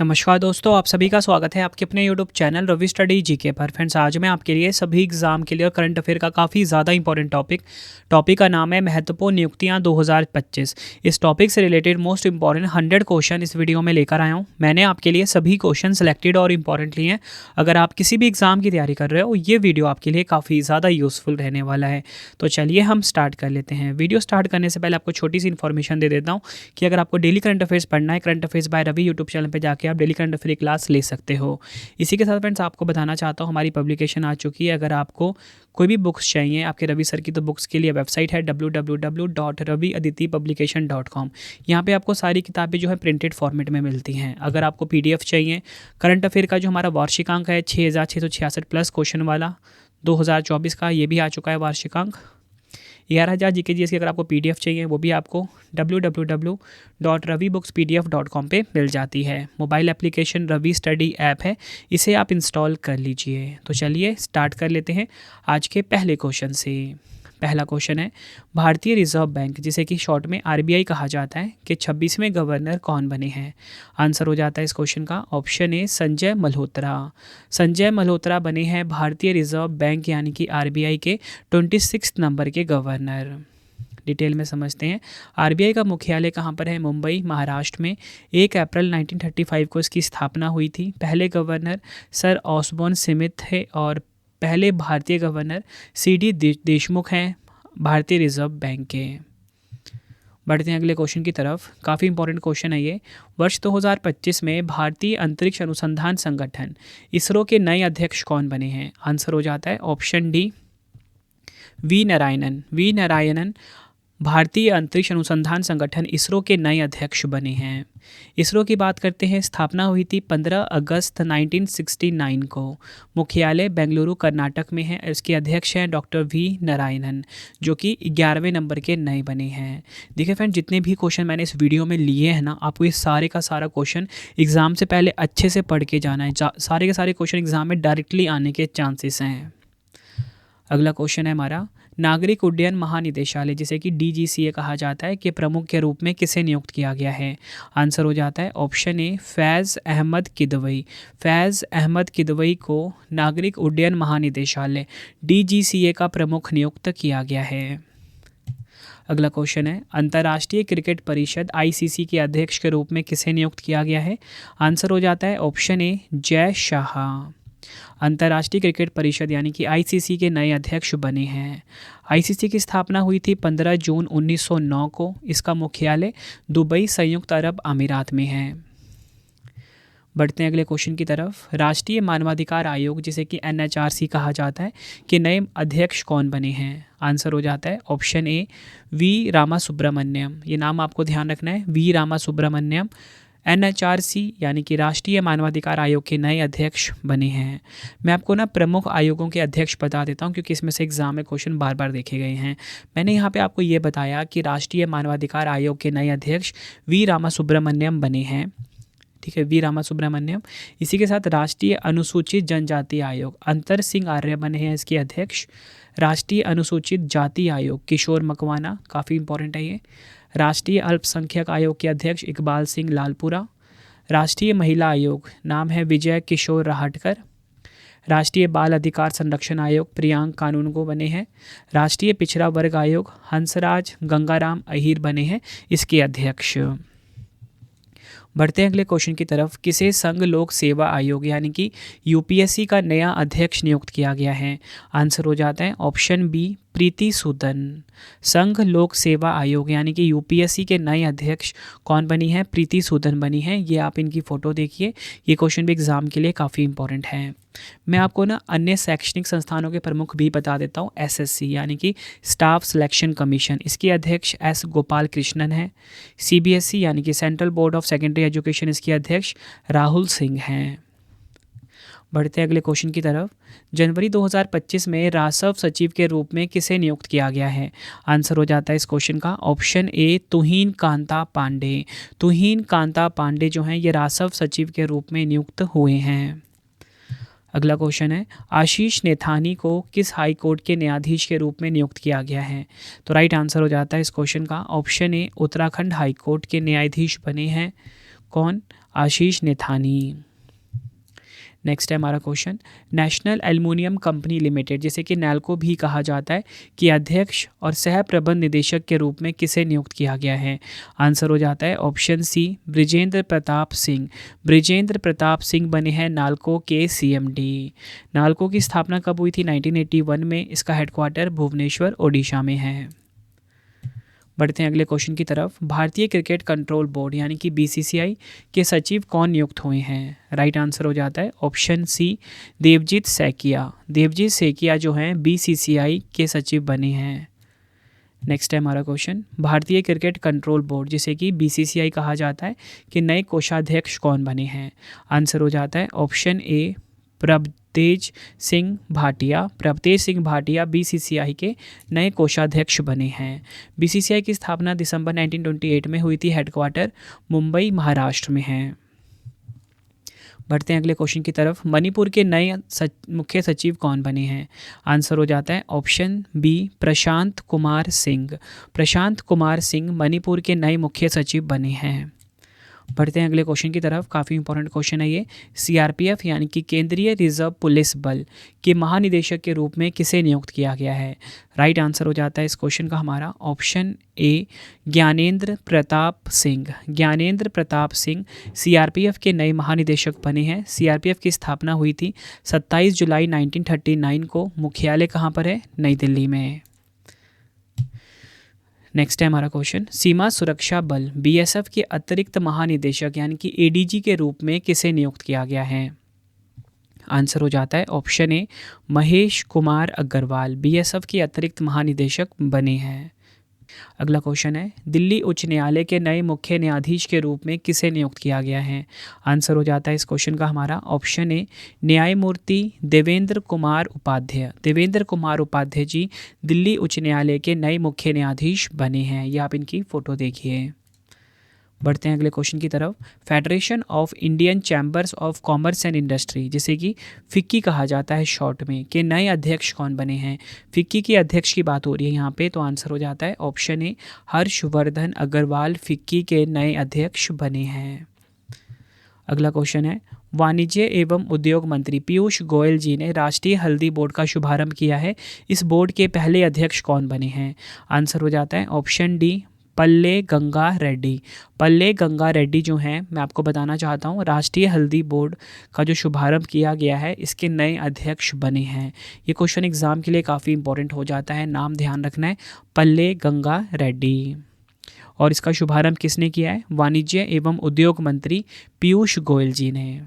नमस्कार दोस्तों, आप सभी का स्वागत है आपके अपने YouTube channel Ravi study GK पर। फ्रेंड्स, आज मैं आपके लिए सभी एग्जाम के लिए और करंट अफेयर का काफ़ी ज़्यादा इंपॉर्टेंट टॉपिक का नाम है महत्वपूर्ण नियुक्तियां 2025। इस टॉपिक से रिलेटेड मोस्ट इंपॉर्टेंट 100 क्वेश्चन इस वीडियो में लेकर आया हूं। मैंने आपके लिए सभी क्वेश्चन सेलेक्टेड और इंपॉर्टेंट लिए हैं। अगर आप किसी भी एग्जाम की तैयारी कर रहे हो, ये वीडियो आपके लिए काफ़ी ज़्यादा यूज़फुल रहने वाला है। तो चलिए हम स्टार्ट कर लेते हैं। वीडियो स्टार्ट करने से पहले आपको छोटी सी इन्फॉर्मेशन दे देता हूँ कि अगर आपको डेली करंट अफेयर्स पढ़ना है, current affairs by Ravi YouTube channel पर जाकर आप डेली करंट अफेयर क्लास ले सकते हो। इसी के साथ फ्रेंड्स, आपको बताना चाहता हूँ हमारी पब्लिकेशन आ चुकी है। अगर आपको कोई भी बुक्स चाहिए आपके रवि सर की, तो बुक्स के लिए वेबसाइट है www.raviaditipublication.com। यहाँ पे आपको सारी किताबें जो है प्रिंटेड फॉर्मेट में मिलती हैं। अगर आपको पीडीएफ चाहिए, करंट अफेयर का जो हमारा वार्षिकांक है 6666 प्लस क्वेश्चन वाला 2024 का, ये भी आ चुका है वार्षिकांक। 11,000 जीके जीएस की अगर आपको पीडीएफ चाहिए, वो भी आपको www.ravibooks.pdf.com पे मिल जाती है। Mobile application Ravi study app है, इसे आप इंस्टॉल कर लीजिए। तो चलिए स्टार्ट कर लेते हैं आज के पहले क्वेश्चन से। पहला क्वेश्चन है, भारतीय रिजर्व बैंक जिसे कि शॉर्ट में आरबीआई कहा जाता है के 26वें गवर्नर कौन बने हैं? आंसर हो जाता है इस क्वेश्चन का ऑप्शन ए संजय मल्होत्रा। संजय मल्होत्रा बने हैं भारतीय रिजर्व बैंक यानी कि आरबीआई के 26 नंबर के गवर्नर। डिटेल में समझते हैं। आरबीआई का मुख्यालय कहाँ पर है? मुंबई, महाराष्ट्र में। 1 अप्रैल 1935 को इसकी स्थापना हुई थी। पहले गवर्नर सर ऑसबॉर्न स्मिथ थे और पहले भारतीय गवर्नर सीडी देशमुख हैं भारतीय रिजर्व बैंक के। बढ़ते हैं अगले क्वेश्चन की तरफ। काफ़ी इंपॉर्टेंट क्वेश्चन है ये। वर्ष 2025 में भारतीय अंतरिक्ष अनुसंधान संगठन इसरो के नए अध्यक्ष कौन बने हैं? आंसर हो जाता है option D V Narayanan. V Narayanan भारतीय अंतरिक्ष अनुसंधान संगठन इसरो के नए अध्यक्ष बने हैं। इसरो की बात करते हैं। स्थापना हुई थी 15 अगस्त 1969 को। मुख्यालय बेंगलुरु कर्नाटक में है। इसके अध्यक्ष हैं डॉक्टर वी नारायणन, जो कि 11वें नंबर के नए बने हैं। देखिए फ्रेंड, जितने भी क्वेश्चन मैंने इस वीडियो में लिए हैं ना, आपको ये सारे का सारा क्वेश्चन एग्जाम से पहले अच्छे से पढ़ के जाना है। सारे के सारे क्वेश्चन एग्जाम में डायरेक्टली आने के चांसेस हैं। अगला क्वेश्चन है हमारा, नागरिक उड्डयन महानिदेशालय जिसे कि डीजीसीए कहा जाता है के प्रमुख के रूप में किसे नियुक्त किया गया है? आंसर हो जाता है ऑप्शन ए फैज़ अहमद किदवई। फैज़ अहमद किदवई को नागरिक उड्डयन महानिदेशालय डीजीसीए का प्रमुख नियुक्त किया गया है। अगला क्वेश्चन है, अंतर्राष्ट्रीय क्रिकेट परिषद आईसीसी के अध्यक्ष के रूप में किसे नियुक्त किया गया है? आंसर हो जाता है ऑप्शन ए जय शाह। अंतर्राष्ट्रीय क्रिकेट परिषद यानी कि आईसीसी के नए अध्यक्ष बने हैं। आईसीसी की स्थापना हुई थी 15 जून 1909 को। इसका मुख्यालय दुबई, संयुक्त अरब अमीरात में है। बढ़ते हैं अगले क्वेश्चन की तरफ। राष्ट्रीय मानवाधिकार आयोग जिसे कि एनएचआरसी कहा जाता है के नए अध्यक्ष कौन बने हैं? आंसर हो जाता है ऑप्शन ए वी रामासुब्रमण्यम। ये नाम आपको ध्यान रखना है, वी रामासुब्रमण्यम एनएचआरसी यानी कि राष्ट्रीय मानवाधिकार आयोग के नए अध्यक्ष बने हैं। मैं आपको ना प्रमुख आयोगों के अध्यक्ष बता देता हूं, क्योंकि इसमें से एग्जाम में क्वेश्चन बार बार देखे गए हैं। मैंने यहाँ पे आपको ये बताया कि राष्ट्रीय मानवाधिकार आयोग के नए अध्यक्ष वी रामासुब्रमण्यम बने हैं। ठीक है, वी रामासुब्रमण्यम। इसी के साथ राष्ट्रीय अनुसूचित जनजाति आयोग अंतर सिंह आर्य बने हैं इसके अध्यक्ष। राष्ट्रीय अनुसूचित जाति आयोग किशोर मकवाना, काफ़ी इंपॉर्टेंट है ये। राष्ट्रीय अल्पसंख्यक आयोग के अध्यक्ष इकबाल सिंह लालपुरा। राष्ट्रीय महिला आयोग नाम है विजय किशोर राहटकर। राष्ट्रीय बाल अधिकार संरक्षण आयोग प्रियांक कानूनगो बने हैं। राष्ट्रीय पिछड़ा वर्ग आयोग हंसराज गंगाराम अहीर बने हैं इसके अध्यक्ष। बढ़ते हैं अगले क्वेश्चन की तरफ। किसे संघ लोक सेवा आयोग यानी कि यूपीएससी का नया अध्यक्ष नियुक्त किया गया है? आंसर हो जाता है ऑप्शन बी प्रीति सूदन। संघ लोक सेवा आयोग यानी कि यूपीएससी के नए अध्यक्ष कौन बनी है? प्रीति सूदन बनी है। ये आप इनकी फ़ोटो देखिए। ये क्वेश्चन भी एग्जाम के लिए काफ़ी इंपॉर्टेंट है। मैं आपको ना अन्य शैक्षणिक संस्थानों के प्रमुख भी बता देता हूँ। एसएससी यानी कि स्टाफ सिलेक्शन कमीशन, इसके अध्यक्ष एस गोपाल कृष्णन है। सीबीएसई यानी कि central board of secondary education, इसके अध्यक्ष राहुल सिंह हैं। बढ़ते हैं अगले क्वेश्चन की तरफ। जनवरी 2025 में रासव सचिव के रूप में किसे नियुक्त किया गया है? आंसर हो जाता है इस क्वेश्चन का ऑप्शन ए तुहीन कांता पांडे। तुहीन कांता पांडे जो हैं ये रासव सचिव के रूप में नियुक्त हुए हैं। अगला क्वेश्चन है, आशीष नेथानी को किस हाई कोर्ट के न्यायाधीश के रूप में नियुक्त किया गया है? तो राइट आंसर हो जाता है इस क्वेश्चन का option A Uttarakhand high court के न्यायाधीश बने हैं कौन? आशीष नेथानी। नेक्स्ट है हमारा question, national aluminium company limited जिसे कि नैल्को भी कहा जाता है कि अध्यक्ष और सह प्रबंध निदेशक के रूप में किसे नियुक्त किया गया है? आंसर हो जाता है ऑप्शन सी, ब्रिजेंद्र प्रताप सिंह। ब्रिजेंद्र प्रताप सिंह बने हैं नाल्को के सीएमडी। नाल्को की स्थापना कब हुई थी? 1981 में। इसका हेडक्वार्टर भुवनेश्वर ओडिशा में है। बढ़ते हैं अगले क्वेश्चन की तरफ। भारतीय क्रिकेट कंट्रोल बोर्ड यानी कि बीसीसीआई के सचिव कौन नियुक्त हुए हैं? राइट आंसर हो जाता है ऑप्शन सी, देवजीत सैकिया। देवजीत सैकिया जो हैं बीसीसीआई के सचिव बने हैं। नेक्स्ट है हमारा क्वेश्चन, भारतीय क्रिकेट कंट्रोल बोर्ड जिसे कि बीसीसीआई कहा जाता है कि नए कोषाध्यक्ष कौन बने हैं? आंसर हो जाता है ऑप्शन ए, प्रभतेज सिंह भाटिया। प्रभतेज सिंह भाटिया बीसीसीआई के नए कोषाध्यक्ष बने हैं। बीसीसीआई की स्थापना दिसंबर 1928 में हुई थी। हेडक्वार्टर मुंबई महाराष्ट्र में है। बढ़ते हैं अगले क्वेश्चन की तरफ। मणिपुर के नए मुख्य सचिव कौन बने हैं? आंसर हो जाता है ऑप्शन बी, प्रशांत कुमार सिंह। प्रशांत कुमार सिंह मणिपुर के नए मुख्य सचिव बने हैं। बढ़ते हैं अगले क्वेश्चन की तरफ। काफ़ी इंपॉर्टेंट क्वेश्चन है ये। सीआरपीएफ यानी कि केंद्रीय रिजर्व पुलिस बल के महानिदेशक के रूप में किसे नियुक्त किया गया है? राइट आंसर हो जाता है इस क्वेश्चन का हमारा option A, Gyanendra Pratap Singh. Gyanendra Pratap Singh CRPF के नए महानिदेशक बने हैं। सीआरपीएफ की स्थापना हुई थी 27 जुलाई 1939 को। मुख्यालय कहाँ पर है? नई दिल्ली में। नेक्स्ट है हमारा क्वेश्चन, सीमा सुरक्षा बल बीएसएफ के अतिरिक्त महानिदेशक यानी कि एडीजी के रूप में किसे नियुक्त किया गया है? आंसर हो जाता है option A, Mahesh Kumar Agarwal BSF के अतिरिक्त महानिदेशक बने हैं। अगला क्वेश्चन है, दिल्ली उच्च न्यायालय के नए मुख्य न्यायाधीश के रूप में किसे नियुक्त किया गया है? आंसर हो जाता है इस क्वेश्चन का हमारा ऑप्शन ए, न्यायमूर्ति देवेंद्र कुमार उपाध्याय। देवेंद्र कुमार उपाध्याय जी दिल्ली उच्च न्यायालय के नए मुख्य न्यायाधीश बने हैं। ये आप इनकी फ़ोटो देखिए। बढ़ते हैं अगले क्वेश्चन की तरफ। Federation of Indian chambers of commerce and industry जिसे कि फिक्की कहा जाता है शॉर्ट में, के नए अध्यक्ष कौन बने हैं? फिक्की के अध्यक्ष की बात हो रही है यहाँ पे, तो आंसर हो जाता है ऑप्शन ए, हर्षवर्धन अग्रवाल फिक्की के नए अध्यक्ष बने हैं। अगला क्वेश्चन है, वाणिज्य एवं उद्योग मंत्री पीयूष गोयल जी ने राष्ट्रीय हल्दी बोर्ड का शुभारंभ किया है। इस बोर्ड के पहले अध्यक्ष कौन बने हैं? आंसर हो जाता है ऑप्शन डी, पल्ले गंगा रेड्डी। पल्ले गंगा रेड्डी जो हैं, मैं आपको बताना चाहता हूँ, राष्ट्रीय हल्दी बोर्ड का जो शुभारंभ किया गया है इसके नए अध्यक्ष बने हैं। ये क्वेश्चन एग्जाम के लिए काफ़ी इंपॉर्टेंट हो जाता है, नाम ध्यान रखना है, पल्ले गंगा रेड्डी। और इसका शुभारंभ किसने किया है? वाणिज्य एवं उद्योग मंत्री पीयूष गोयल जी ने।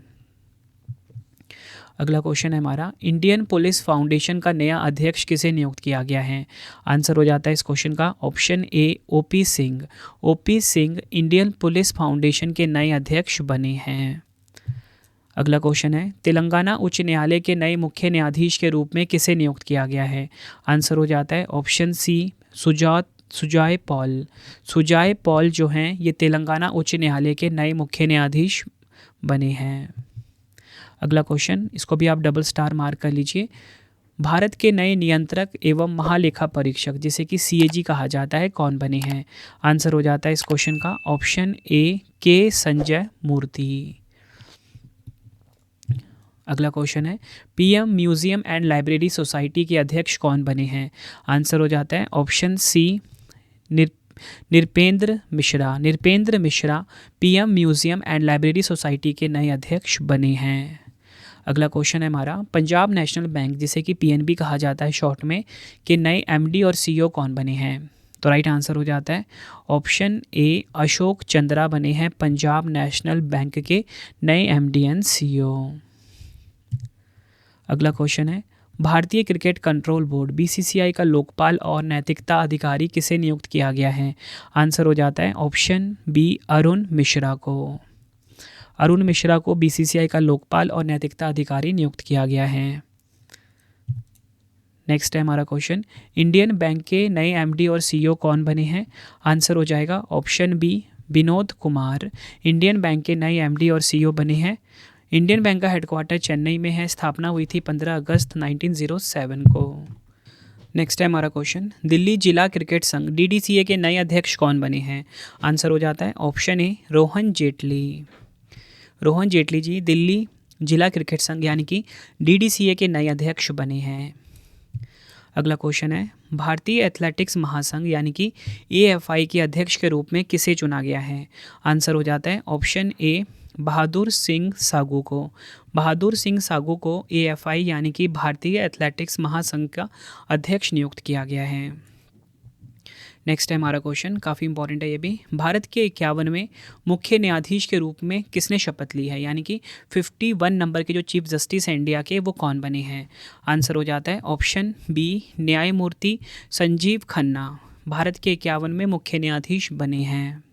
अगला क्वेश्चन है हमारा, इंडियन पुलिस फाउंडेशन का नया अध्यक्ष किसे नियुक्त किया गया है? आंसर हो जाता है इस क्वेश्चन का option A, OP Singh. OP Singh Indian police foundation के नए अध्यक्ष बने हैं। अगला क्वेश्चन है, तेलंगाना उच्च न्यायालय के नए मुख्य न्यायाधीश के रूप में किसे नियुक्त किया गया है? आंसर हो जाता है ऑप्शन सी, सुजाय पॉल। सुजाय पॉल जो हैं ये तेलंगाना उच्च न्यायालय के नए मुख्य न्यायाधीश बने हैं। अगला क्वेश्चन, इसको भी आप डबल स्टार मार्क कर लीजिए। भारत के नए नियंत्रक एवं महालेखा परीक्षक जिसे कि सीएजी कहा जाता है कौन बने हैं? आंसर हो जाता है इस क्वेश्चन का ऑप्शन ए, के संजय मूर्ति। अगला क्वेश्चन है, PM museum and library society के अध्यक्ष कौन बने हैं? आंसर हो जाता है option C, Nripendra Mishra. Nripendra Mishra PM museum and library society के नए अध्यक्ष बने हैं। अगला क्वेश्चन है हमारा, पंजाब नेशनल बैंक जिसे कि पीएनबी कहा जाता है शॉर्ट में, के नए एमडी और सीईओ कौन बने हैं? तो राइट आंसर हो जाता है ऑप्शन ए, अशोक चंद्रा बने हैं पंजाब नेशनल बैंक के नए एमडी एंड सीईओ। अगला क्वेश्चन है, भारतीय क्रिकेट कंट्रोल बोर्ड बीसीसीआई का लोकपाल और नैतिकता अधिकारी किसे नियुक्त किया गया है? आंसर हो जाता है ऑप्शन बी, अरुण मिश्रा को। अरुण मिश्रा को बीसीसीआई का लोकपाल और नैतिकता अधिकारी नियुक्त किया गया है। नेक्स्ट है हमारा क्वेश्चन, इंडियन बैंक के नए एमडी और सीईओ कौन बने हैं? आंसर हो जाएगा option B, Vinod Kumar. Indian Bank के नए एमडी और सीईओ बने हैं। इंडियन बैंक का हेडक्वार्टर चेन्नई में है। स्थापना हुई थी 15 अगस्त 1907 को। नेक्स्ट है हमारा क्वेश्चन, दिल्ली जिला क्रिकेट संघ डीडीसीए के नए अध्यक्ष कौन बने हैं? आंसर हो जाता है ऑप्शन ए रोहन जेटली। रोहन जेटली जी दिल्ली जिला क्रिकेट संघ यानी कि डीडीसीए के नए अध्यक्ष बने हैं। अगला क्वेश्चन है, भारतीय एथलेटिक्स महासंघ यानी कि एएफआई के अध्यक्ष के रूप में किसे चुना गया है? आंसर हो जाता है ऑप्शन ए बहादुर सिंह सागू को। बहादुर सिंह सागू को एएफआई यानी कि भारतीय एथलेटिक्स महासंघ का अध्यक्ष नियुक्त किया गया है। नेक्स्ट है हमारा क्वेश्चन, काफ़ी इंपॉर्टेंट है ये भी, भारत के 51वें मुख्य न्यायाधीश के रूप में किसने शपथ ली है? यानी कि 51 नंबर के जो चीफ जस्टिस हैं इंडिया के, वो कौन बने हैं? आंसर हो जाता है ऑप्शन बी न्यायमूर्ति संजीव खन्ना भारत के 51वें मुख्य न्यायाधीश बने हैं।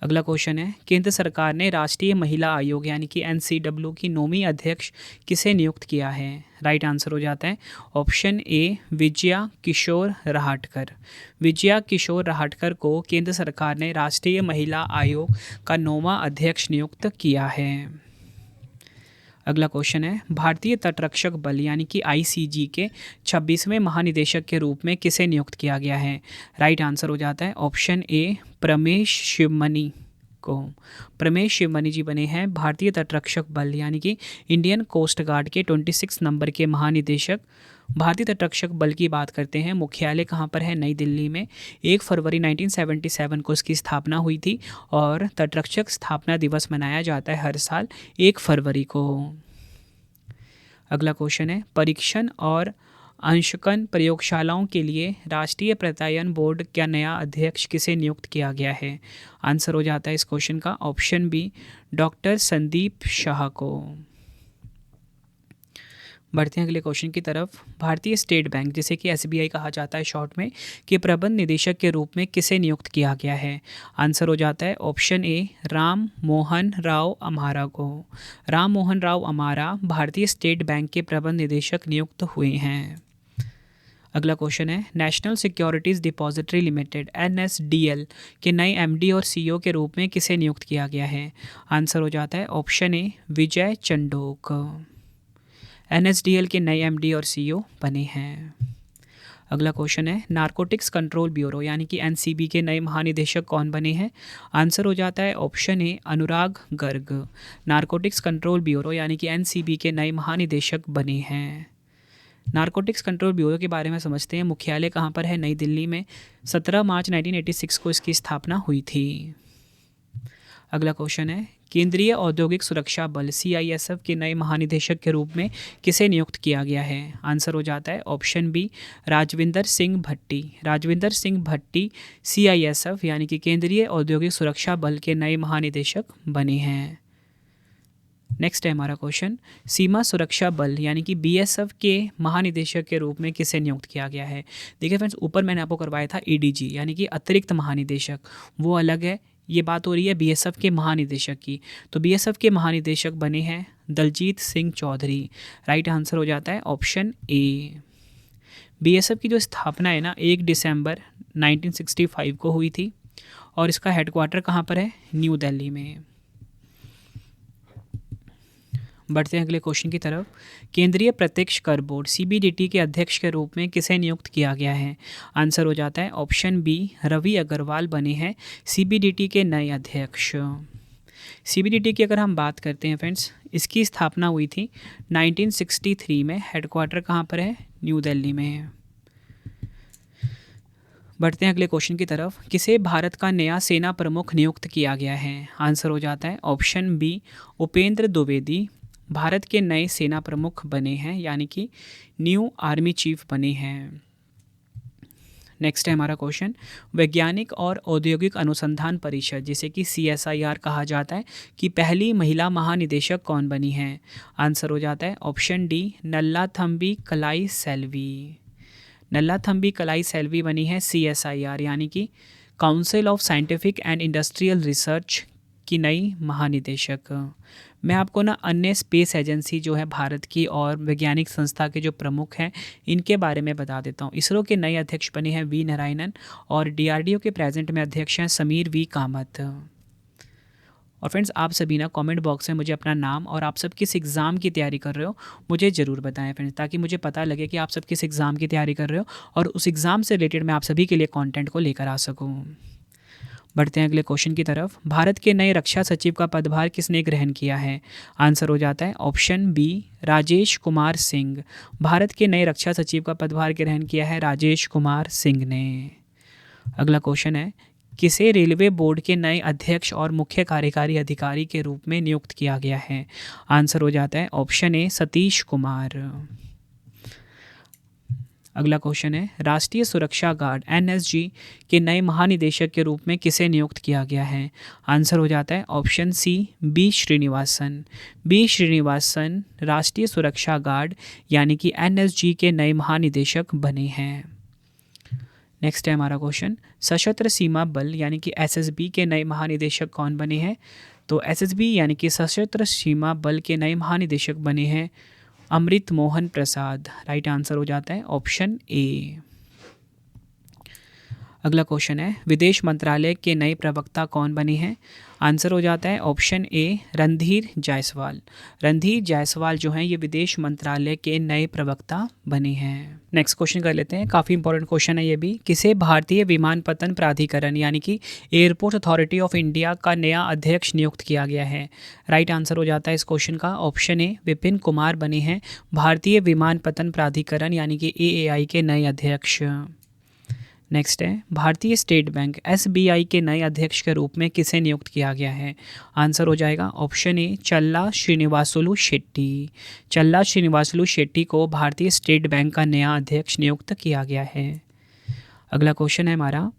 अगला क्वेश्चन है, केंद्र सरकार ने राष्ट्रीय महिला आयोग यानी कि एनसीडब्ल्यू की नौवीं अध्यक्ष किसे नियुक्त किया है? राइट आंसर हो जाता है ऑप्शन ए विजया किशोर रहाटकर। विजया किशोर रहाटकर को केंद्र सरकार ने राष्ट्रीय महिला आयोग का 9वां अध्यक्ष नियुक्त किया है। अगला क्वेश्चन है, भारतीय तटरक्षक बल यानी कि आईसीजी के 26वें महानिदेशक के रूप में किसे नियुक्त किया गया है? राइट आंसर हो जाता है ऑप्शन ए प्रमेश शिवमणि को। प्रमेश शिवमणि जी बने हैं भारतीय तटरक्षक बल यानी कि इंडियन कोस्ट गार्ड के 26 नंबर के महानिदेशक। भारतीय तटरक्षक बल की बात करते हैं, मुख्यालय कहाँ पर है? नई दिल्ली में। 1 फरवरी 1977 को इसकी स्थापना हुई थी और तटरक्षक स्थापना दिवस मनाया जाता है हर साल 1 फरवरी को। अगला क्वेश्चन है, परीक्षण और अंशकन प्रयोगशालाओं के लिए राष्ट्रीय प्रत्यायन बोर्ड का नया अध्यक्ष किसे नियुक्त किया गया है? आंसर हो जाता है इस क्वेश्चन का option B doctor Sandeep Shah को। बढ़ते हैं अगले क्वेश्चन की तरफ, भारतीय स्टेट बैंक जिसे कि एसबीआई कहा जाता है शॉर्ट में, के प्रबंध निदेशक के रूप में किसे नियुक्त किया गया है? आंसर हो जाता है ऑप्शन ए राम मोहन राव अमारा को। राम मोहन राव अमारा भारतीय स्टेट बैंक के प्रबंध निदेशक नियुक्त हुए हैं। अगला क्वेश्चन है, national securities depository limited NSDL के नए एमडी और सीईओ के रूप में किसे नियुक्त किया गया है? आंसर हो जाता है option A Vijay Chandok. NSDL के नए एमडी और सीईओ बने हैं। अगला क्वेश्चन है, नारकोटिक्स कंट्रोल ब्यूरो यानी कि एनसीबी के नए महानिदेशक कौन बने हैं? आंसर हो जाता है ऑप्शन ए अनुराग गर्ग। नारकोटिक्स कंट्रोल ब्यूरो यानी कि एनसीबी के नए महानिदेशक बने हैं। नारकोटिक्स कंट्रोल ब्यूरो के बारे में समझते हैं, मुख्यालय कहाँ पर है? नई दिल्ली में। 17 मार्च 1986 को इसकी स्थापना हुई थी। अगला क्वेश्चन है, केंद्रीय औद्योगिक सुरक्षा बल सीआईएसएफ के नए महानिदेशक के रूप में किसे नियुक्त किया गया है? आंसर हो जाता है ऑप्शन बी राजविंदर सिंह भट्टी। राजविंदर सिंह भट्टी सीआईएसएफ यानी कि केंद्रीय औद्योगिक सुरक्षा बल के नए महानिदेशक बने हैं। नेक्स्ट है हमारा क्वेश्चन, सीमा सुरक्षा बल यानी कि बीएसएफ के महानिदेशक के रूप में किसे नियुक्त किया गया है? देखिए फ्रेंड्स, ऊपर मैंने आपको करवाया था एडीजी यानी कि अतिरिक्त महानिदेशक, वो अलग है। ये बात हो रही है बीएसएफ के महानिदेशक की। तो बीएसएफ के महानिदेशक बने हैं दलजीत सिंह चौधरी। राइट आंसर हो जाता है ऑप्शन ए। बीएसएफ की जो स्थापना है ना 1 दिसंबर 1965 को हुई थी और इसका हेडक्वार्टर कहाँ पर है? न्यू दिल्ली में। बढ़ते हैं अगले क्वेश्चन की तरफ, केंद्रीय प्रत्यक्ष कर बोर्ड सीबीडीटी के अध्यक्ष के रूप में किसे नियुक्त किया गया है? आंसर हो जाता है ऑप्शन बी रवि अग्रवाल बने हैं सीबीडीटी के नए अध्यक्ष। सीबीडीटी की अगर हम बात करते हैं फ्रेंड्स, इसकी स्थापना हुई थी 1963 में। हेडक्वार्टर कहाँ पर है? न्यू दिल्ली में। बढ़ते हैं अगले क्वेश्चन की तरफ, किसे भारत का नया सेना प्रमुख नियुक्त किया गया है? आंसर हो जाता है ऑप्शन बी उपेंद्र द्विवेदी भारत के नए सेना प्रमुख बने हैं यानी कि न्यू आर्मी चीफ बने हैं। नेक्स्ट है हमारा क्वेश्चन, वैज्ञानिक और औद्योगिक अनुसंधान परिषद जिसे कि सीएसआईआर कहा जाता है कि पहली महिला महानिदेशक कौन बनी है? आंसर हो जाता है ऑप्शन डी नल्लाथम्बी कलाई सेल्वी। नल्लाथम्बी कलाई सेल्वी बनी है सीएसआईआर यानी कि council of scientific and industrial research की नई महानिदेशक। मैं आपको ना अन्य स्पेस एजेंसी जो है भारत की और वैज्ञानिक संस्था के जो प्रमुख हैं इनके बारे में बता देता हूँ। इसरो के नए अध्यक्ष बने हैं वी नारायणन और डीआरडीओ के प्रेजेंट में अध्यक्ष हैं समीर वी कामत। और फ्रेंड्स, आप सभी ना कमेंट बॉक्स में मुझे अपना नाम और आप सब किस एग्ज़ाम की तैयारी कर रहे हो मुझे ज़रूर बताएं फ्रेंड्स, ताकि मुझे पता लगे कि आप सब किस एग्ज़ाम की तैयारी कर रहे हो और उस एग्ज़ाम से रिलेटेड मैं आप सभी के लिए कंटेंट को लेकर आ सकूं। बढ़ते हैं अगले क्वेश्चन की तरफ। भारत के नए रक्षा सचिव का पदभार किसने ग्रहण किया है? आंसर हो जाता है ऑप्शन बी, राजेश कुमार सिंह। भारत के नए रक्षा सचिव का पदभार ग्रहण किया है राजेश कुमार सिंह ने। अगला क्वेश्चन है, किसे रेलवे बोर्ड के नए अध्यक्ष और मुख्य कार्यकारी अधिकारी के रूप में नियुक्त किया गया है? आंसर हो जाता है ऑप्शन ए, सतीश कुमार। अगला क्वेश्चन है, राष्ट्रीय सुरक्षा गार्ड एनएसजी के नए महानिदेशक के रूप में किसे नियुक्त किया गया है? आंसर हो जाता है option C, B Srinivasan. B Srinivasan राष्ट्रीय सुरक्षा गार्ड यानी कि एनएसजी के नए महानिदेशक बने हैं। नेक्स्ट है हमारा क्वेश्चन, सशस्त्र सीमा बल यानी कि एसएसबी के नए महानिदेशक कौन बने हैं? तो एसएसबी यानी कि सशस्त्र सीमा बल के नए महानिदेशक बने हैं अमृत मोहन प्रसाद। राइट आंसर हो जाता है ऑप्शन ए। अगला क्वेश्चन है, विदेश मंत्रालय के नए प्रवक्ता कौन बने हैं? आंसर हो जाता है ऑप्शन ए, रणधीर जायसवाल। रणधीर जायसवाल जो हैं ये विदेश मंत्रालय के नए प्रवक्ता बने हैं। नेक्स्ट क्वेश्चन कर लेते हैं, काफ़ी इंपॉर्टेंट क्वेश्चन है ये भी। किसे भारतीय विमानपत्तन प्राधिकरण यानी कि एयरपोर्ट अथॉरिटी ऑफ इंडिया का नया अध्यक्ष नियुक्त किया गया है? राइट आंसर हो जाता है इस क्वेश्चन का ऑप्शन ए, विपिन कुमार बने हैं भारतीय विमानपत्तन प्राधिकरण यानी कि एएआई के नए अध्यक्ष। नेक्स्ट है, भारतीय स्टेट बैंक एसबीआई के नए अध्यक्ष के रूप में किसे नियुक्त किया गया है? आंसर हो जाएगा ऑप्शन ए, चल्ला श्रीनिवासुलु शेट्टी। चल्ला श्रीनिवासुलु शेट्टी को भारतीय स्टेट बैंक का नया अध्यक्ष नियुक्त किया गया है। अगला क्वेश्चन है हमारा,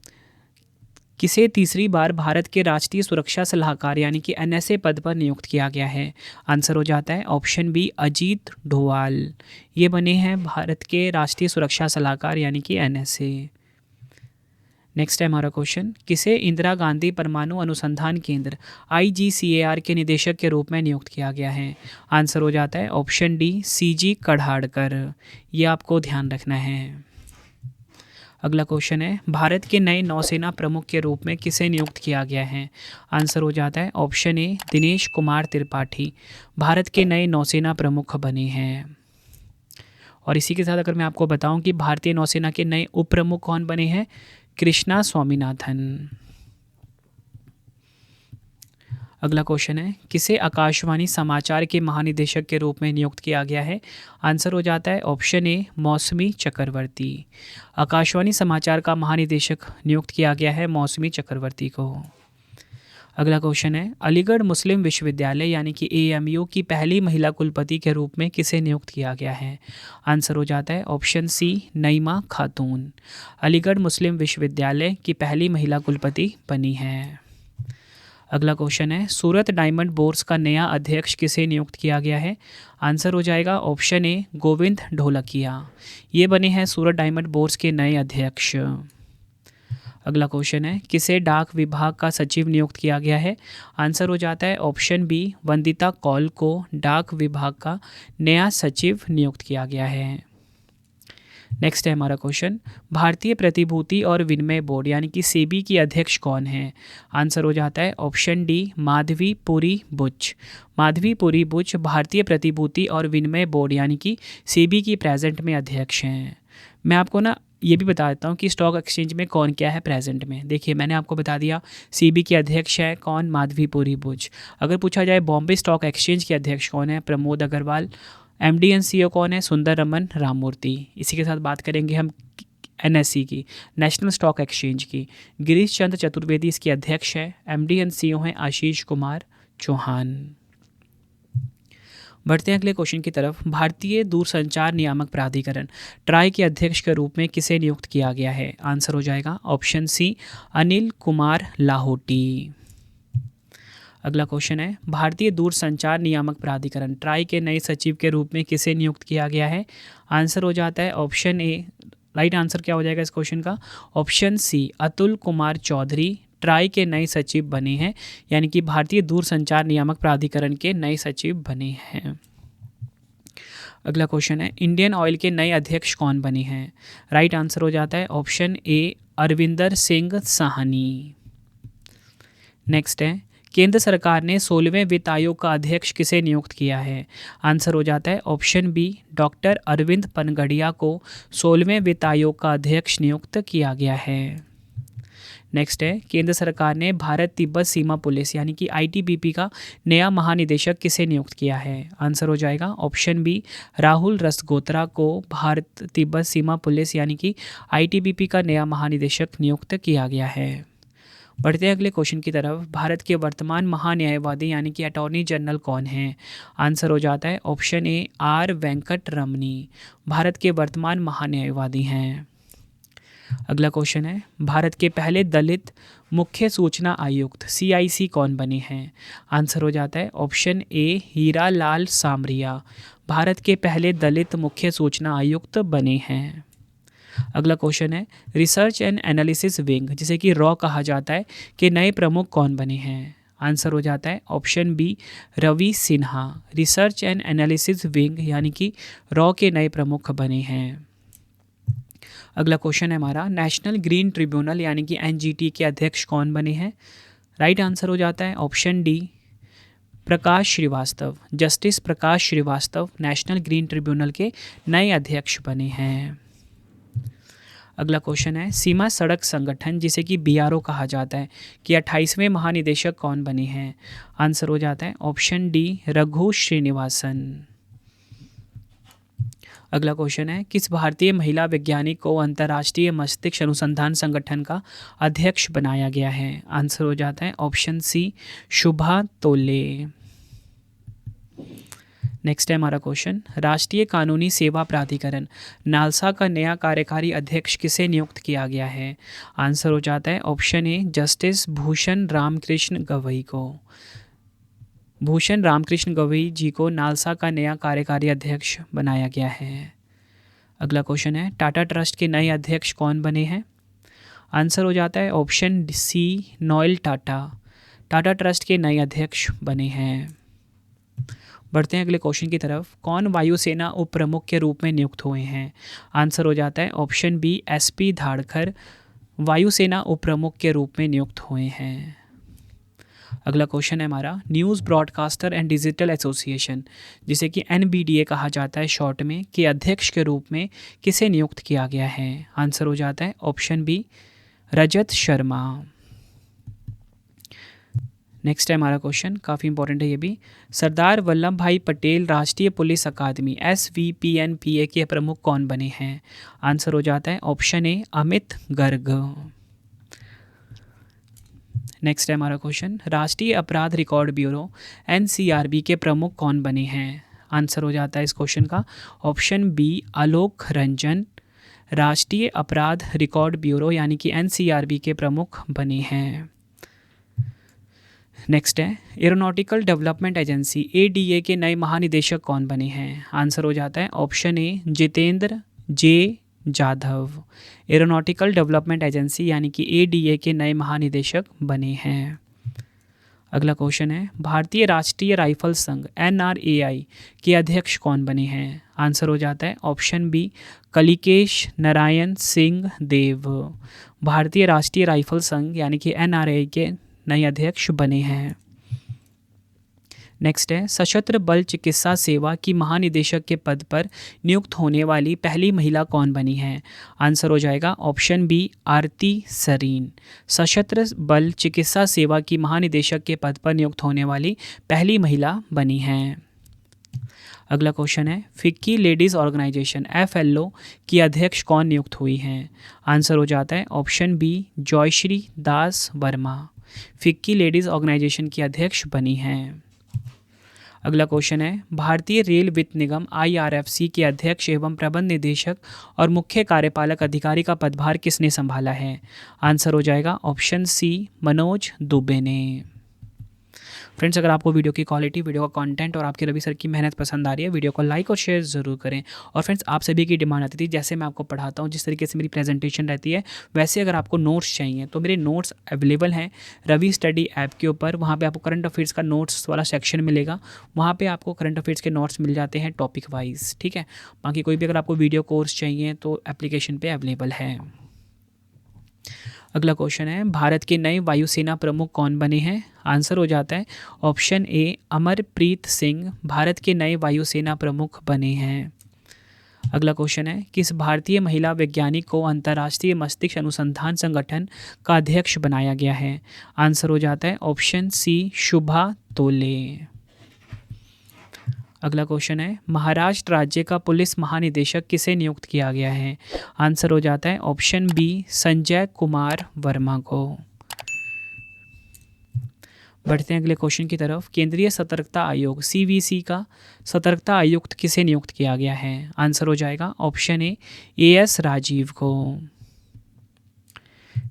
किसे तीसरी बार भारत के राष्ट्रीय सुरक्षा सलाहकार यानी कि एनएसए पद पर नियुक्त किया गया है? आंसर हो जाता है ऑप्शन बी, अजीत डोवाल। ये बने हैं भारत के राष्ट्रीय सुरक्षा सलाहकार यानी कि एनएसए। नेक्स्ट है हमारा क्वेश्चन, किसे इंदिरा गांधी परमाणु अनुसंधान केंद्र IGCAR के निदेशक के रूप में नियुक्त किया गया है? आंसर हो जाता है ऑप्शन डी, CG कढ़ाड़कर। ये आपको ध्यान रखना है। अगला क्वेश्चन है, भारत के नए नौसेना प्रमुख के रूप में किसे नियुक्त किया गया है? आंसर हो जाता है ऑप्शन ए, दिनेश कुमार त्रिपाठी। भारत के नए नौसेना प्रमुख बने हैं। और इसी के साथ अगर मैं आपको बताऊं कि भारतीय नौसेना के नए उप प्रमुख कौन बने हैं, कृष्णा स्वामीनाथन। अगला क्वेश्चन है, किसे आकाशवाणी समाचार के महानिदेशक के रूप में नियुक्त किया गया है? आंसर हो जाता है ऑप्शन ए, मौसमी चक्रवर्ती। आकाशवाणी समाचार का महानिदेशक नियुक्त किया गया है मौसमी चक्रवर्ती को। अगला क्वेश्चन है, अलीगढ़ मुस्लिम विश्वविद्यालय यानी कि AMU की पहली महिला कुलपति के रूप में किसे नियुक्त किया गया है? आंसर हो जाता है ऑप्शन सी, नईमा खातून। अलीगढ़ मुस्लिम विश्वविद्यालय की पहली महिला कुलपति बनी हैं। अगला क्वेश्चन है, सूरत डायमंड बोर्स का नया अध्यक्ष किसे नियुक्त किया गया है? आंसर हो जाएगा ऑप्शन ए, गोविंद ढोलकिया। ये बने हैं सूरत डायमंड बोर्स के नए अध्यक्ष। अगला क्वेश्चन है, किसे डाक विभाग का सचिव नियुक्त किया गया है? आंसर हो जाता है ऑप्शन बी, वंदिता कौल को डाक विभाग का नया सचिव नियुक्त किया गया है। नेक्स्ट है हमारा क्वेश्चन, भारतीय प्रतिभूति और विनिमय बोर्ड यानी कि सेबी की अध्यक्ष कौन है? आंसर हो जाता है ऑप्शन डी, माधवी पुरी बुच। माधवी पुरी बुच भारतीय प्रतिभूति और विनिमय बोर्ड यानी कि सेबी की प्रेजेंट में अध्यक्ष हैं। मैं आपको ना ये भी बता देता हूँ कि स्टॉक एक्सचेंज में कौन क्या है प्रेजेंट में। देखिए, मैंने आपको बता दिया सीबी के अध्यक्ष है कौन, माधवी पुरी बुच। अगर पूछा जाए बॉम्बे स्टॉक एक्सचेंज के अध्यक्ष कौन है, Pramod Agarwal. MD and CEO कौन है, सुंदर रमन राममूर्ति। इसी के साथ बात करेंगे हम NSE की, नेशनल स्टॉक एक्सचेंज की। गिरीश चंद्र चतुर्वेदी इसके अध्यक्ष है। MD एंड CEO हैं आशीष कुमार चौहान। बढ़ते हैं अगले क्वेश्चन की तरफ, भारतीय दूरसंचार नियामक प्राधिकरण ट्राई के अध्यक्ष के रूप में किसे नियुक्त किया गया है? आंसर हो जाएगा ऑप्शन सी, अनिल कुमार लाहोटी। अगला क्वेश्चन है, भारतीय दूरसंचार नियामक प्राधिकरण ट्राई के नए सचिव के रूप में किसे नियुक्त किया गया है? आंसर हो जाता है ऑप्शन ए। राइट आंसर क्या हो जाएगा इस क्वेश्चन का? ऑप्शन सी, अतुल कुमार चौधरी ट्राई के नए सचिव बने हैं, यानी कि भारतीय दूरसंचार नियामक प्राधिकरण के नए सचिव बने हैं। अगला क्वेश्चन है, इंडियन ऑयल के नए अध्यक्ष कौन बने हैं? राइट आंसर हो जाता है ऑप्शन ए, अरविंदर सिंह साहनी। नेक्स्ट है, केंद्र सरकार ने 16वें वित्त आयोग का अध्यक्ष किसे नियुक्त किया है? आंसर हो जाता है option B, doctor Arvind Panagariya को 16वें वित्त आयोग का अध्यक्ष नियुक्त किया गया है। नेक्स्ट है, केंद्र सरकार ने भारत तिब्बत सीमा पुलिस यानी कि आईटीबीपी का नया महानिदेशक किसे नियुक्त किया है? आंसर हो जाएगा ऑप्शन बी, राहुल रसगोत्रा को भारत तिब्बत सीमा पुलिस यानी कि आईटीबीपी का नया महानिदेशक नियुक्त किया गया है। बढ़ते हैं अगले क्वेश्चन की तरफ। भारत के वर्तमान महान्यायवादी यानी कि अटॉर्नी जनरल कौन है? आंसर हो जाता है ऑप्शन ए, आर वेंकट रमनी भारत के वर्तमान महान्यायवादी हैं। अगला क्वेश्चन है, भारत के पहले दलित मुख्य सूचना आयुक्त CIC कौन बने हैं? आंसर हो जाता है ऑप्शन ए, हीरा लाल सामरिया भारत के पहले दलित मुख्य सूचना आयुक्त बने हैं। अगला क्वेश्चन है, रिसर्च एंड एनालिसिस विंग जिसे कि रॉ कहा जाता है के नए प्रमुख कौन बने हैं? आंसर हो जाता है option B, Ravi Sinha research and analysis wing यानी कि रॉ के नए प्रमुख बने हैं। अगला क्वेश्चन है हमारा, नेशनल ग्रीन ट्रिब्यूनल यानी कि NGT के अध्यक्ष कौन बने हैं? राइट आंसर हो जाता है ऑप्शन डी, प्रकाश श्रीवास्तव जस्टिस प्रकाश श्रीवास्तव नेशनल ग्रीन ट्रिब्यूनल के नए अध्यक्ष बने हैं। अगला क्वेश्चन है, सीमा सड़क संगठन जिसे कि BRO कहा जाता है कि 28वें महानिदेशक कौन बने हैं? आंसर हो जाता है ऑप्शन डी, रघु श्रीनिवासन। अगला क्वेश्चन है, किस भारतीय महिला वैज्ञानिक को अंतर्राष्ट्रीय मस्तिष्क अनुसंधान संगठन का अध्यक्ष बनाया गया है? आंसर हो जाता है ऑप्शन सी, शुभा तोले। नेक्स्ट है हमारा क्वेश्चन, राष्ट्रीय कानूनी सेवा प्राधिकरण नालसा का नया कार्यकारी अध्यक्ष किसे नियुक्त किया गया है? आंसर हो जाता है option A, justice Bhushan Ramkrishna Gavai को भूषण रामकृष्ण गवई जी को नालसा का नया कार्यकारी अध्यक्ष बनाया गया है। अगला क्वेश्चन है, टाटा ट्रस्ट के नए अध्यक्ष कौन बने हैं? आंसर हो जाता है option C, Noel Tata Tata trust के नए अध्यक्ष बने हैं। बढ़ते हैं अगले क्वेश्चन की तरफ, कौन वायुसेना उप प्रमुख के रूप में नियुक्त हुए हैं? आंसर हो जाता है ऑप्शन बी, SP धाड़कर वायुसेना उप प्रमुख के रूप में नियुक्त हुए हैं। अगला क्वेश्चन है हमारा, news broadcaster and digital association जिसे कि NBDA कहा जाता है शॉर्ट में के अध्यक्ष के रूप में किसे नियुक्त किया गया है? आंसर हो जाता है option B, Rajat Sharma. Next है हमारा क्वेश्चन, काफ़ी इंपॉर्टेंट है ये भी, सरदार वल्लभ भाई पटेल राष्ट्रीय पुलिस अकादमी SVPNPA के प्रमुख कौन बने हैं? आंसर हो जाता है ऑप्शन ए, अमित गर्ग। नेक्स्ट है हमारा क्वेश्चन, राष्ट्रीय अपराध रिकॉर्ड ब्यूरो NCRB के प्रमुख कौन बने हैं? आंसर हो जाता है इस क्वेश्चन का ऑप्शन बी, आलोक रंजन राष्ट्रीय अपराध रिकॉर्ड ब्यूरो यानी कि NCRB के प्रमुख बने हैं। नेक्स्ट है, एरोनॉटिकल डेवलपमेंट एजेंसी ADA के नए महानिदेशक कौन बने हैं? आंसर हो जाता है ऑप्शन ए, जितेंद्र जे जाधव एरोनॉटिकल डेवलपमेंट एजेंसी यानी कि ADA के नए महानिदेशक बने हैं। अगला क्वेश्चन है, भारतीय राष्ट्रीय राइफल संघ NRAI के अध्यक्ष कौन बने हैं? आंसर हो जाता है ऑप्शन बी, कलिकेश नारायण सिंह देव भारतीय राष्ट्रीय राइफल संघ यानी कि NRAI के नए अध्यक्ष बने हैं। नेक्स्ट है, सशस्त्र बल चिकित्सा सेवा की महानिदेशक के पद पर नियुक्त होने वाली पहली महिला कौन बनी है? आंसर हो जाएगा ऑप्शन बी, आरती सरीन सशस्त्र बल चिकित्सा सेवा की महानिदेशक के पद पर नियुक्त होने वाली पहली महिला बनी हैं। अगला क्वेश्चन है, फिक्की लेडीज़ ऑर्गेनाइजेशन FLO की अध्यक्ष कौन नियुक्त हुई हैं? आंसर हो जाता है ऑप्शन बी, जॉयश्री दास वर्मा फिक्की लेडीज़ ऑर्गेनाइजेशन की अध्यक्ष बनी हैं। अगला क्वेश्चन है, भारतीय रेल वित्त निगम IRFC के अध्यक्ष एवं प्रबंध निदेशक और मुख्य कार्यपालक अधिकारी का पदभार किसने संभाला है? आंसर हो जाएगा ऑप्शन सी, मनोज दुबे ने। फ्रेंड्स, अगर आपको वीडियो की क्वालिटी, वीडियो का कंटेंट और आपके रवि सर की मेहनत पसंद आ रही है, वीडियो को लाइक और शेयर ज़रूर करें। और फ्रेंड्स, आप सभी की डिमांड आती थी, जैसे मैं आपको पढ़ाता हूँ, जिस तरीके से मेरी प्रेजेंटेशन रहती है, वैसे अगर आपको नोट्स चाहिए तो मेरे नोट्स अवेलेबल हैं रवि स्टडी ऐप के ऊपर। वहाँ पे आपको करंट अफेयर्स का नोट्स वाला सेक्शन मिलेगा, वहाँ पे आपको करंट अफेयर्स के नोट्स मिल जाते हैं टॉपिक वाइज, ठीक है। बाकी कोई भी अगर आपको वीडियो कोर्स चाहिए तो एप्लीकेशन पे अवेलेबल है। अगला क्वेश्चन है, भारत के नए वायुसेना प्रमुख कौन बने हैं? आंसर हो जाता है ऑप्शन ए अमरप्रीत सिंह भारत के नए वायुसेना प्रमुख बने हैं। अगला क्वेश्चन है, किस भारतीय महिला वैज्ञानिक को अंतर्राष्ट्रीय मस्तिष्क अनुसंधान संगठन का अध्यक्ष बनाया गया है? आंसर हो जाता है ऑप्शन सी शुभा तोले। अगला क्वेश्चन है, महाराष्ट्र राज्य का पुलिस महानिदेशक किसे नियुक्त किया गया है? आंसर हो जाता है ऑप्शन बी संजय कुमार वर्मा को। बढ़ते हैं अगले क्वेश्चन की तरफ। केंद्रीय सतर्कता आयोग सीवीसी का सतर्कता आयुक्त किसे नियुक्त किया गया है? आंसर हो जाएगा ऑप्शन ए एएस राजीव को।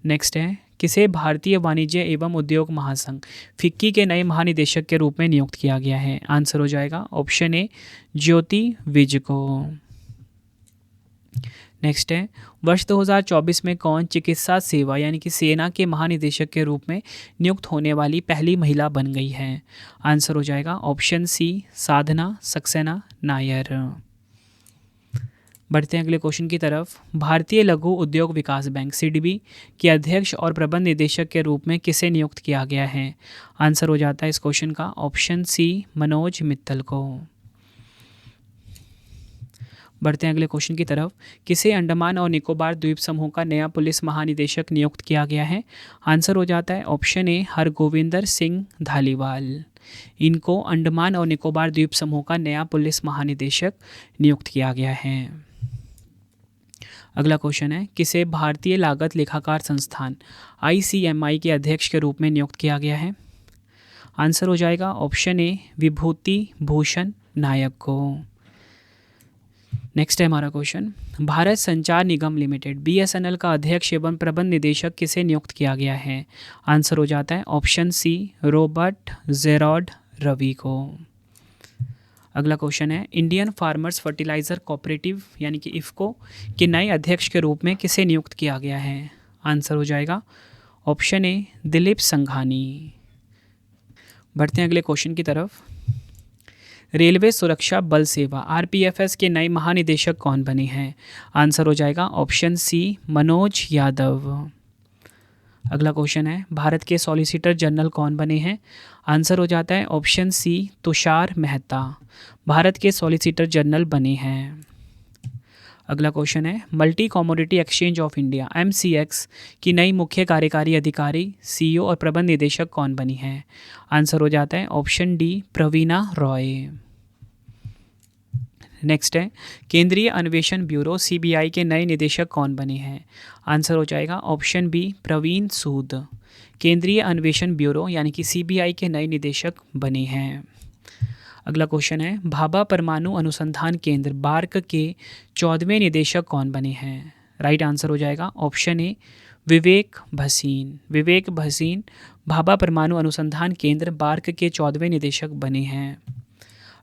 नेक्स्ट है, किसे भारतीय वाणिज्य एवं उद्योग महासंघ फिक्की के नए महानिदेशक के रूप में नियुक्त किया गया है? आंसर हो जाएगा ऑप्शन ए ज्योति विज को। नेक्स्ट है, वर्ष 2024 में कौन चिकित्सा सेवा यानी कि सेना के महानिदेशक के रूप में नियुक्त होने वाली पहली महिला बन गई है? आंसर हो जाएगा ऑप्शन सी साधना सक्सेना नायर। बढ़ते हैं अगले क्वेश्चन की तरफ। भारतीय लघु उद्योग विकास बैंक सीडीबी के अध्यक्ष और प्रबंध निदेशक के रूप में किसे नियुक्त किया गया है? आंसर हो जाता है इस क्वेश्चन का ऑप्शन सी मनोज मित्तल को। बढ़ते हैं अगले क्वेश्चन की तरफ। किसे अंडमान और निकोबार द्वीप समूह का नया पुलिस महानिदेशक नियुक्त किया गया है? आंसर हो जाता है ऑप्शन ए हरगोविंदर सिंह धालीवाल। इनको अंडमान और निकोबार द्वीप समूह का नया पुलिस महानिदेशक नियुक्त किया गया है। अगला क्वेश्चन है, किसे भारतीय लागत लेखाकार संस्थान आईसीएमआई के अध्यक्ष के रूप में नियुक्त किया गया है? आंसर हो जाएगा ऑप्शन ए विभूति भूषण नायक को। नेक्स्ट है हमारा क्वेश्चन, भारत संचार निगम लिमिटेड बीएसएनएल का अध्यक्ष एवं प्रबंध निदेशक किसे नियुक्त किया गया है? आंसर हो जाता है option C Robert Jerrod Ravi को। अगला क्वेश्चन है, इंडियन फार्मर्स फर्टिलाइजर कोऑपरेटिव यानी कि इफको के नए अध्यक्ष के रूप में किसे नियुक्त किया गया है? आंसर हो जाएगा ऑप्शन ए दिलीप संघानी। बढ़ते हैं अगले क्वेश्चन की तरफ। रेलवे सुरक्षा बल सेवा आरपीएफएस के नए महानिदेशक कौन बने हैं? आंसर हो जाएगा ऑप्शन सी मनोज यादव। अगला क्वेश्चन है, भारत के सॉलिसिटर जनरल कौन बने हैं? आंसर हो जाता है ऑप्शन सी तुषार मेहता भारत के सॉलिसिटर जनरल बने हैं। अगला क्वेश्चन है, multi commodity exchange of India MCX की नई मुख्य कार्यकारी अधिकारी सीईओ और प्रबंध निदेशक कौन बनी है? आंसर हो जाता है ऑप्शन डी प्रवीणा रॉय। नेक्स्ट है, केंद्रीय अन्वेषण ब्यूरो सीबीआई के नए निदेशक कौन बने हैं? आंसर हो जाएगा ऑप्शन बी प्रवीण सूद। केंद्रीय अन्वेषण ब्यूरो यानी कि सीबीआई के नए निदेशक बने हैं। अगला क्वेश्चन है, भाभा परमाणु अनुसंधान केंद्र बार्क के 14वें निदेशक कौन बने हैं? राइट आंसर हो जाएगा ऑप्शन ए विवेक भसीन। विवेक भसीन भाभा परमाणु अनुसंधान केंद्र बार्क के 14वें निदेशक बने हैं।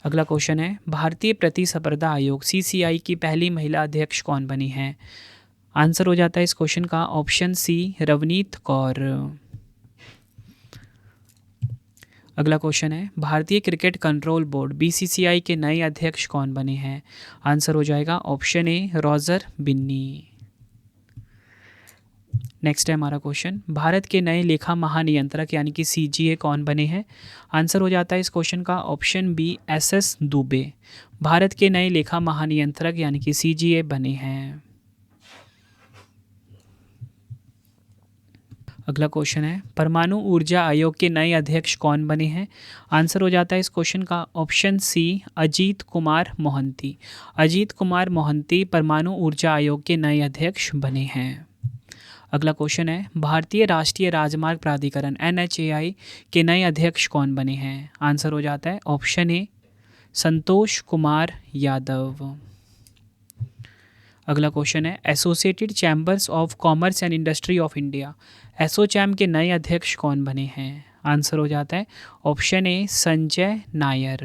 अगला क्वेश्चन है, भारतीय प्रतिस्पर्धा आयोग सीसीआई की पहली महिला अध्यक्ष कौन बनी है? आंसर हो जाता है इस क्वेश्चन का ऑप्शन सी रवनीत कौर। अगला क्वेश्चन है, भारतीय क्रिकेट कंट्रोल बोर्ड बीसीसीआई के नए अध्यक्ष कौन बने हैं? आंसर हो जाएगा option A Roger Binny. Next है हमारा क्वेश्चन, भारत के नए लेखा महानियंत्रक यानी कि सीजीए कौन बने हैं? आंसर हो जाता है इस क्वेश्चन का option B SS Dubey Bharat के नए लेखा महानियंत्रक यानी कि सीजीए बने हैं। अगला क्वेश्चन है, परमाणु ऊर्जा आयोग के नए अध्यक्ष कौन बने हैं? आंसर हो जाता है इस क्वेश्चन का ऑप्शन सी अजीत कुमार मोहंती। अजीत कुमार मोहंती परमाणु ऊर्जा आयोग के नए अध्यक्ष बने हैं। अगला क्वेश्चन है, भारतीय राष्ट्रीय राजमार्ग प्राधिकरण एनएचएआई के नए अध्यक्ष कौन बने हैं? आंसर हो जाता है ऑप्शन ए संतोष कुमार यादव। अगला क्वेश्चन है, associated chambers of commerce and industry of India ASSOCHAM के नए अध्यक्ष कौन बने हैं? आंसर हो जाता है ऑप्शन ए संजय नायर।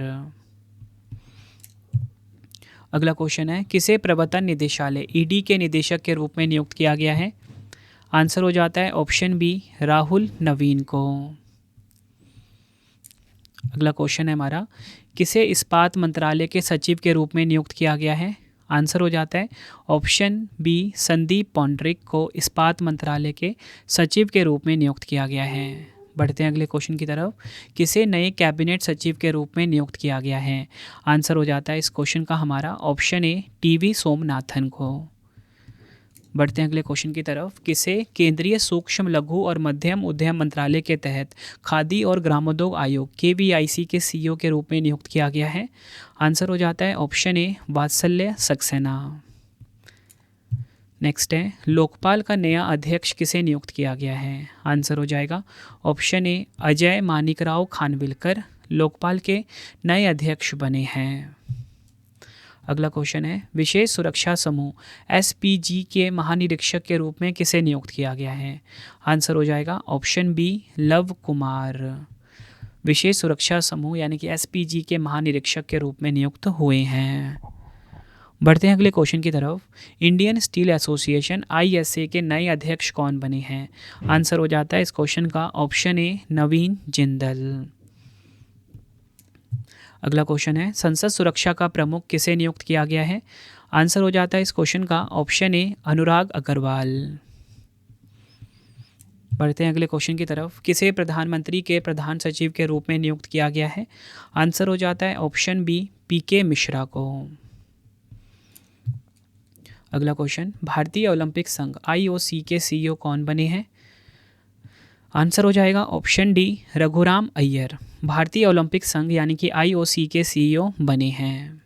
अगला क्वेश्चन है, किसे प्रवर्तन निदेशालय ईडी के निदेशक के रूप में नियुक्त किया गया है? आंसर हो जाता है ऑप्शन बी राहुल नवीन को। अगला क्वेश्चन है हमारा, किसे इस्पात मंत्रालय के सचिव के रूप में नियुक्त किया गया है? आंसर हो जाता है ऑप्शन बी, संदीप पौंड्रिक को इस्पात मंत्रालय के सचिव के रूप में नियुक्त किया गया है। बढ़ते हैं अगले क्वेश्चन की तरफ। किसे नए कैबिनेट सचिव के रूप में नियुक्त किया गया है? आंसर हो जाता है इस क्वेश्चन का हमारा ऑप्शन ए, टीवी सोमनाथन को। बढ़ते हैं अगले क्वेश्चन की तरफ। किसे केंद्रीय सूक्ष्म लघु और मध्यम उद्यम मंत्रालय के तहत खादी और ग्रामोद्योग आयोग KVIC के CEO के रूप में नियुक्त किया गया है? आंसर हो जाता है ऑप्शन ए, वात्सल्य सक्सेना। नेक्स्ट है, लोकपाल का नया अध्यक्ष किसे नियुक्त किया गया है? आंसर हो जाएगा ऑप्शन ए, अजय मानिकराव खानविलकर लोकपाल के नए अध्यक्ष बने हैं। अगला क्वेश्चन है, विशेष सुरक्षा समूह SPG के महानिरीक्षक के रूप में किसे नियुक्त किया गया है? आंसर हो जाएगा ऑप्शन बी, लव कुमार विशेष सुरक्षा समूह यानी कि SPG के महानिरीक्षक के रूप में नियुक्त हुए हैं। बढ़ते हैं अगले क्वेश्चन की तरफ। इंडियन स्टील एसोसिएशन ISA के नए अध्यक्ष कौन बने हैं? आंसर हो जाता है इस क्वेश्चन का ऑप्शन ए, नवीन जिंदल। अगला क्वेश्चन है, संसद सुरक्षा का प्रमुख किसे नियुक्त किया गया है? आंसर हो जाता है इस क्वेश्चन का ऑप्शन ए, अनुराग अग्रवाल। बढ़ते हैं अगले क्वेश्चन की तरफ। किसे प्रधानमंत्री के प्रधान सचिव के रूप में नियुक्त किया गया है? आंसर हो जाता है ऑप्शन बी, PK मिश्रा को। अगला क्वेश्चन, भारतीय ओलंपिक संघ IOC के CEO कौन बने हैं? आंसर हो जाएगा ऑप्शन डी, रघुराम अय्यर भारतीय ओलंपिक संघ यानी कि IOC के CEO बने हैं।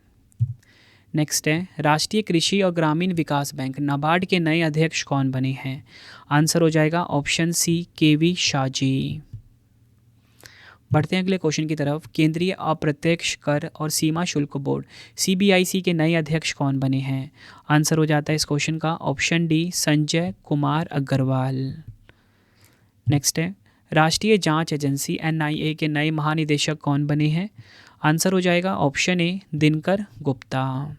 नेक्स्ट है, राष्ट्रीय कृषि और ग्रामीण विकास बैंक नाबार्ड के नए अध्यक्ष कौन बने हैं? आंसर हो जाएगा ऑप्शन सी, KV शाहजी। बढ़ते हैं अगले क्वेश्चन की तरफ। केंद्रीय अप्रत्यक्ष कर और सीमा शुल्क बोर्ड CBIC के नए अध्यक्ष कौन बने हैं? आंसर हो जाता है इस क्वेश्चन का option D, Sanjay Kumar Agarwal. Next है, राष्ट्रीय जांच एजेंसी NIA के नए महानिदेशक कौन बने हैं? आंसर हो जाएगा ऑप्शन ए, दिनकर गुप्ता।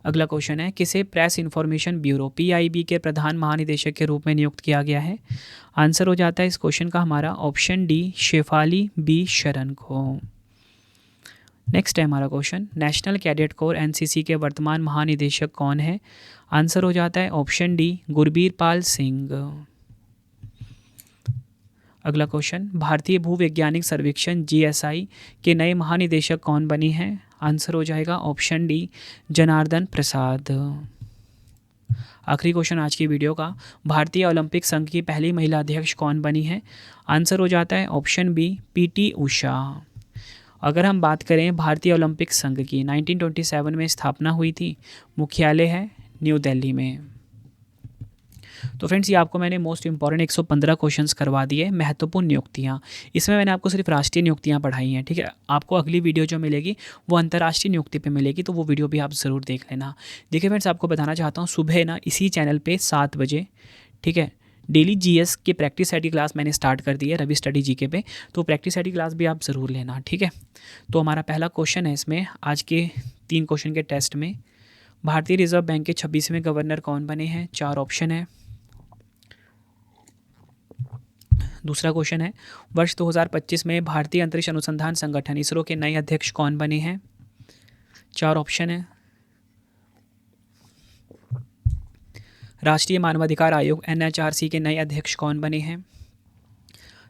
अगला क्वेश्चन है, किसे प्रेस इन्फॉर्मेशन ब्यूरो PIB के प्रधान महानिदेशक के रूप में नियुक्त किया गया है? आंसर हो जाता है इस क्वेश्चन का हमारा ऑप्शन डी, शेफाली B शरण को। नेक्स्ट है हमारा question, national cadet corps NCC के वर्तमान महानिदेशक कौन है? आंसर हो जाता है ऑप्शन डी, गुरबीर पाल सिंह। अगला क्वेश्चन, भारतीय भूवैज्ञानिक सर्वेक्षण GSI के नए महानिदेशक कौन बने हैं? आंसर हो जाएगा ऑप्शन डी, जनार्दन प्रसाद। आखिरी क्वेश्चन आज की वीडियो का, भारतीय ओलंपिक संघ की पहली महिला अध्यक्ष कौन बनी है? आंसर हो जाता है ऑप्शन बी, PT उषा। अगर हम बात करें भारतीय ओलंपिक संघ की, 1927 में स्थापना हुई थी, मुख्यालय है न्यू दिल्ली में। तो फ्रेंड्स, ये आपको मैंने मोस्ट इंपॉर्टेंट 115 क्वेश्चंस करवा दिए, महत्वपूर्ण नियुक्तियाँ। इसमें मैंने आपको सिर्फ राष्ट्रीय नियुक्तियाँ पढ़ाई हैं, ठीक है। आपको अगली वीडियो जो मिलेगी वो अंतर्राष्ट्रीय नियुक्ति पे मिलेगी, तो वो वीडियो भी आप ज़रूर देख लेना। देखिए फ्रेंड्स, आपको बताना चाहता हूँ, सुबह ना इसी चैनल पर 7 बजे, ठीक है, डेली GS की प्रैक्टिस स्टडी क्लास मैंने स्टार्ट कर दी है रवि स्टडी GK पे, तो प्रैक्टिस स्टडी क्लास भी आप ज़रूर लेना, ठीक है। तो हमारा पहला क्वेश्चन है इसमें, आज के 3 क्वेश्चन के टेस्ट में, भारतीय रिजर्व बैंक के 26वें गवर्नर कौन बने हैं? 4 ऑप्शन है। दूसरा क्वेश्चन है, वर्ष 2025 में भारतीय अंतरिक्ष अनुसंधान संगठन ISRO के नए अध्यक्ष कौन बने हैं? 4 ऑप्शन है। राष्ट्रीय मानवाधिकार आयोग NHRC के नए अध्यक्ष कौन बने हैं?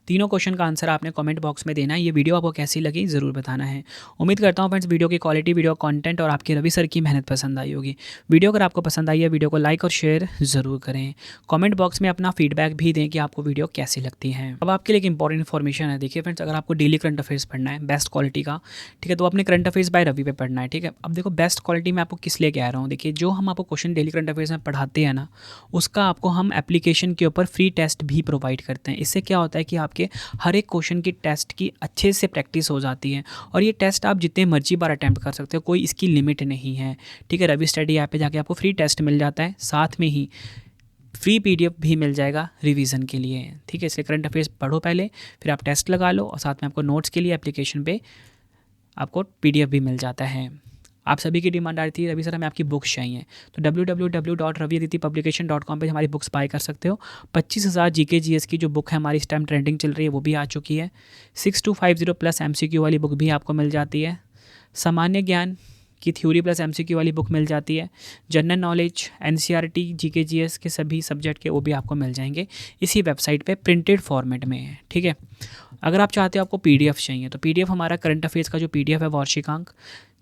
तीनों क्वेश्चन का आंसर आपने कमेंट बॉक्स में देना है। ये वीडियो आपको कैसी लगी ज़रूर बताना है। उम्मीद करता हूँ फ्रेंड्स, वीडियो की क्वालिटी, वीडियो कंटेंट और आपकी रवि सर की मेहनत पसंद आई होगी। वीडियो अगर आपको पसंद आई है, वीडियो को लाइक और शेयर ज़रूर करें। कमेंट बॉक्स में अपना फीडबैक भी दें कि आपको वीडियो कैसी लगती है। अब आपके लिए एक इंपॉर्टेंट इन्फॉर्मेशन है। देखिए फ्रेंड्स, अगर आपको डेली करंट अफेयर्स पढ़ना है बेस्ट क्वालिटी का, ठीक है, तो अपने करंट अफेयर्स बाय रवि पे पढ़ना है, ठीक है। अब देखो, बेस्ट क्वालिटी में आपको किस लिए कह रहा हूँ, देखिए जो हम आपको क्वेश्चन डेली करंट अफेयर्स में पढ़ाते हैं ना, उसका आपको हम एप्लीकेशन के ऊपर फ्री टेस्ट भी प्रोवाइड करते हैं। इससे क्या होता है कि आपके हर एक क्वेश्चन की टेस्ट की अच्छे से प्रैक्टिस हो जाती है, और ये टेस्ट आप जितने मर्जी बार अटैम्प्ट कर सकते हो, कोई इसकी लिमिट नहीं है, ठीक है। रवि स्टडी ऐप पे जाके आपको फ्री टेस्ट मिल जाता है, साथ में ही फ्री PDF भी मिल जाएगा रिवीजन के लिए, ठीक है। इसलिए करंट अफेयर्स पढ़ो पहले, फिर आप टेस्ट लगा लो, और साथ में आपको नोट्स के लिए एप्लीकेशन पे आपको PDF भी मिल जाता है। आप सभी की डिमांड आ रही थी, रवि सर हमें आपकी बुक्स चाहिए, तो www.raviaditipublication.com पे हमारी बुक्स बाय कर सकते हो। 25,000 GK GS की जो बुक है हमारी इस टाइम ट्रेंडिंग चल रही है, वो भी आ चुकी है। 6250 प्लस MCQ वाली बुक भी आपको मिल जाती है। सामान्य ज्ञान की थ्योरी प्लस एमसीक्यू वाली बुक मिल जाती है। General knowledge, NCERT, GK GS के सभी सब्जेक्ट के वो भी आपको मिल जाएंगे इसी वेबसाइट पे प्रिंटेड फॉर्मेट में है, ठीक है। अगर आप चाहते हो आपको पीडीएफ चाहिए तो पीडीएफ हमारा करंट अफेयर्स का जो पीडीएफ है वार्षिकांक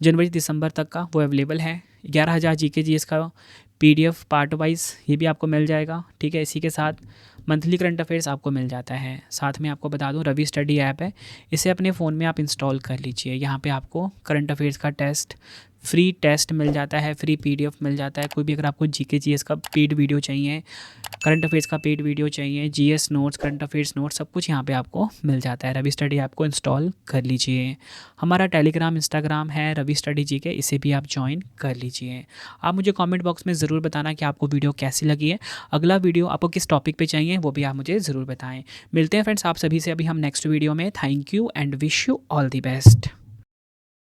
जनवरी दिसंबर तक का वो अवेलेबल है। 11,000 जीके जीएस का पीडीएफ पार्ट वाइज ये भी आपको मिल जाएगा, ठीक है। इसी के साथ मंथली करंट अफेयर्स आपको मिल जाता है। साथ में आपको बता दूं रवि स्टडी ऐप है, इसे अपने फ़ोन में आप इंस्टॉल कर लीजिए। यहाँ पे आपको करंट अफेयर्स का फ्री टेस्ट मिल जाता है, फ्री पीडीएफ मिल जाता है। कोई भी अगर आपको जीके जीएस का पेड वीडियो चाहिए, करंट अफेयर्स का पेड वीडियो चाहिए, GS notes, current affairs notes, सब कुछ यहाँ पे आपको मिल जाता है। रवि स्टडी ऐप को इंस्टॉल कर लीजिए। हमारा टेलीग्राम, इंस्टाग्राम है रवि स्टडी जीके, इसे भी आप ज्वाइन कर लीजिए। आप मुझे कमेंट बॉक्स में ज़रूर बताना कि आपको वीडियो कैसी लगी है, अगला वीडियो आपको किस टॉपिक पे चाहिए वो भी आप मुझे ज़रूर बताएं। मिलते हैं फ्रेंड्स आप सभी से अभी हम नेक्स्ट वीडियो में। Thank you and wish you all the best.